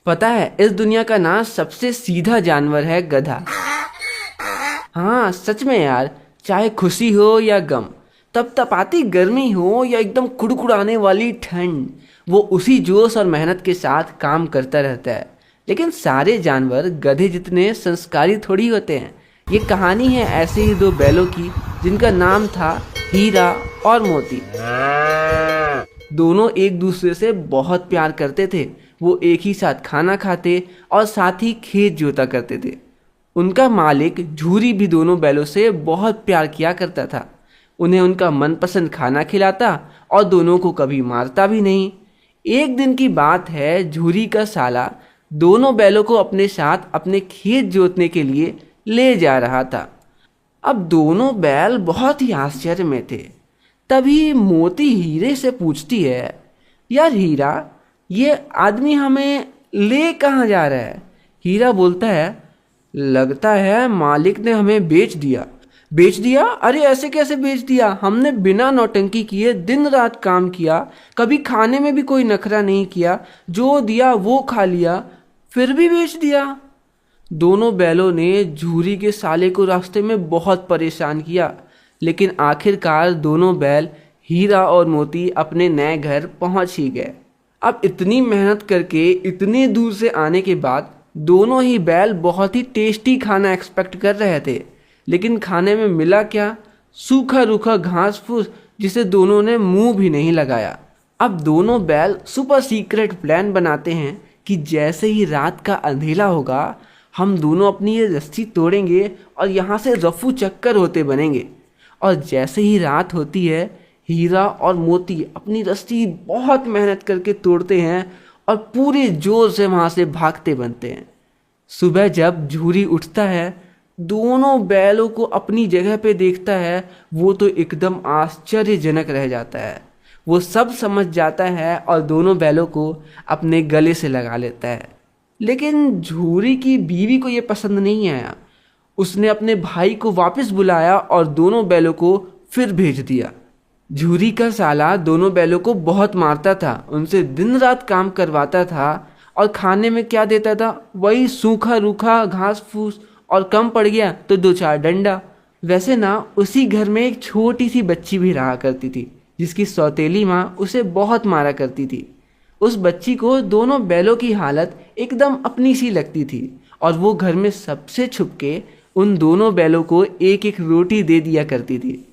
पता है, इस दुनिया का ना सबसे सीधा जानवर है गधा। हाँ सच में यार, चाहे खुशी हो या गम, तप तपाती गर्मी हो या एकदम कुड़कुड़ाने वाली ठंड, वो उसी जोश और मेहनत के साथ काम करता रहता है। लेकिन सारे जानवर गधे जितने संस्कारी थोड़ी होते हैं। ये कहानी है ऐसे ही दो बैलों की, जिनका नाम था हीरा और मोती। दोनों एक दूसरे से बहुत प्यार करते थे। वो एक ही साथ खाना खाते और साथ ही खेत जोता करते थे। उनका मालिक झूरी भी दोनों बैलों से बहुत प्यार किया करता था। उन्हें उनका मनपसंद खाना खिलाता और दोनों को कभी मारता भी नहीं। एक दिन की बात है, झूरी का साला दोनों बैलों को अपने साथ अपने खेत जोतने के लिए ले जा रहा था। अब दोनों बैल बहुत ही आश्चर्य में थे। तभी मोती हीरे से पूछती है, यार हीरा, ये आदमी हमें ले कहाँ जा रहा है? हीरा बोलता है, लगता है मालिक ने हमें बेच दिया। बेच दिया? अरे ऐसे कैसे बेच दिया? हमने बिना नौटंकी किए दिन रात काम किया, कभी खाने में भी कोई नखरा नहीं किया, जो दिया वो खा लिया, फिर भी बेच दिया। दोनों बैलों ने झूरी के साले को रास्ते में बहुत परेशान किया, लेकिन आखिरकार दोनों बैल हीरा और मोती अपने नए घर पहुंच ही गए। अब इतनी मेहनत करके इतने दूर से आने के बाद दोनों ही बैल बहुत ही टेस्टी खाना एक्सपेक्ट कर रहे थे, लेकिन खाने में मिला क्या? सूखा रूखा घास फूस, जिसे दोनों ने मुंह भी नहीं लगाया। अब दोनों बैल सुपर सीक्रेट प्लान बनाते हैं कि जैसे ही रात का अंधेरा होगा, हम दोनों अपनी ये रस्सी तोड़ेंगे और यहाँ से रफू चक्कर होते बनेंगे। और जैसे ही रात होती है, हीरा और मोती अपनी रस्सी बहुत मेहनत करके तोड़ते हैं और पूरे जोर से वहाँ से भागते बनते हैं। सुबह जब झूरी उठता है, दोनों बैलों को अपनी जगह पे देखता है, वो तो एकदम आश्चर्यजनक रह जाता है। वो सब समझ जाता है और दोनों बैलों को अपने गले से लगा लेता है। लेकिन झूरी की बीवी को ये पसंद नहीं आया। उसने अपने भाई को वापस बुलाया और दोनों बैलों को फिर भेज दिया। झूरी का साला दोनों बैलों को बहुत मारता था, उनसे दिन रात काम करवाता था और खाने में क्या देता था? वही सूखा रूखा घास फूस, और कम पड़ गया तो दो चार डंडा। वैसे ना उसी घर में एक छोटी सी बच्ची भी रहा करती थी, जिसकी सौतेली माँ उसे बहुत मारा करती थी। उस बच्ची को दोनों बैलों की हालत एकदम अपनी सी लगती थी और वो घर में सबसे छुप के उन दोनों बैलों को एक एक रोटी दे दिया करती थी।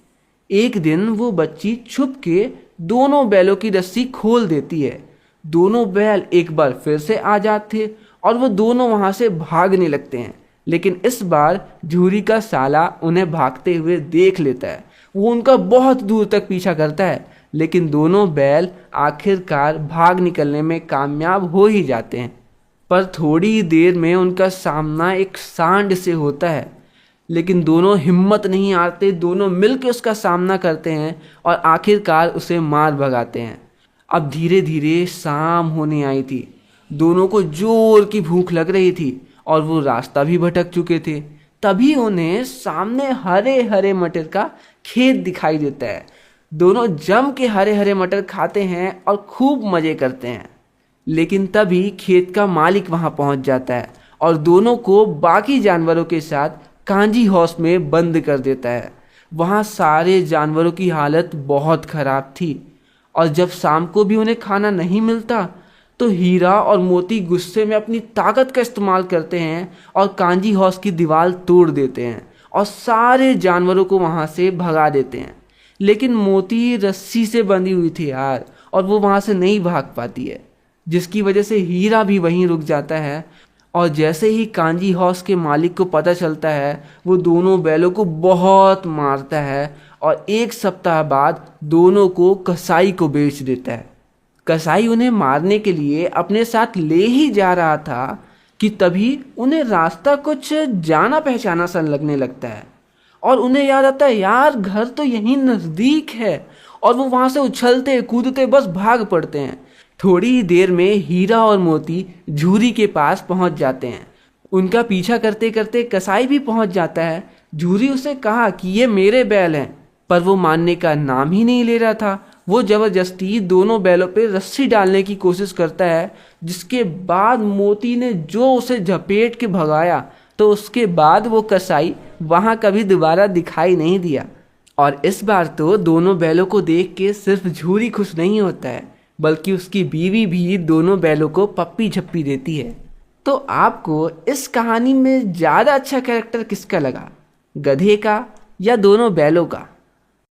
एक दिन वो बच्ची छुप के दोनों बैलों की रस्सी खोल देती है। दोनों बैल एक बार फिर से आ जाते और वो दोनों वहां से भागने लगते हैं। लेकिन इस बार झूरी का साला उन्हें भागते हुए देख लेता है। वो उनका बहुत दूर तक पीछा करता है, लेकिन दोनों बैल आखिरकार भाग निकलने में कामयाब हो ही जाते हैं। पर थोड़ी ही देर में उनका सामना एक सांड से होता है, लेकिन दोनों हिम्मत नहीं हारते। दोनों मिलकर उसका सामना करते हैं और आखिरकार उसे मार भगाते हैं। अब धीरे धीरे शाम होने आई थी। दोनों को जोर की भूख लग रही थी और वो रास्ता भी भटक चुके थे। तभी उन्हें सामने हरे हरे मटर का खेत दिखाई देता है। दोनों जम के हरे हरे मटर खाते हैं और खूब मजे करते हैं। लेकिन तभी खेत का मालिक वहां पहुंच जाता है और दोनों को बाकी जानवरों के साथ कांजी हाउस में बंद कर देता है। वहां सारे जानवरों की हालत बहुत खराब थी और जब शाम को भी उन्हें खाना नहीं मिलता, तो हीरा और मोती गुस्से में अपनी ताकत का इस्तेमाल करते हैं और कांजी हाउस की दीवार तोड़ देते हैं और सारे जानवरों को वहां से भगा देते हैं। लेकिन मोती रस्सी से बंधी हुई थी यार, और वो वहां से नहीं भाग पाती है, जिसकी वजह से हीरा भी वहीं रुक जाता है। और जैसे ही कांजी हाउस के मालिक को पता चलता है, वो दोनों बैलों को बहुत मारता है और एक सप्ताह बाद दोनों को कसाई को बेच देता है। कसाई उन्हें मारने के लिए अपने साथ ले ही जा रहा था कि तभी उन्हें रास्ता कुछ जाना पहचाना सा लगने लगता है और उन्हें याद आता है, यार घर तो यहीं नज़दीक है। और वो वहाँ से उछलते कूदते बस भाग पड़ते हैं। थोड़ी ही देर में हीरा और मोती झूरी के पास पहुंच जाते हैं। उनका पीछा करते करते कसाई भी पहुंच जाता है। झूरी उसे कहा कि ये मेरे बैल हैं, पर वो मानने का नाम ही नहीं ले रहा था। वो जबरदस्ती दोनों बैलों पे रस्सी डालने की कोशिश करता है, जिसके बाद मोती ने जो उसे झपेट के भगाया, तो उसके बाद वो कसाई वहां कभी दोबारा दिखाई नहीं दिया। और इस बार तो दोनों बैलों को देख के सिर्फ झूरी खुश नहीं होता है, बल्कि उसकी बीवी भी दोनों बैलों को पप्पी झप्पी देती है। तो आपको इस कहानी में ज़्यादा अच्छा कैरेक्टर किसका लगा, गधे का या दोनों बैलों का?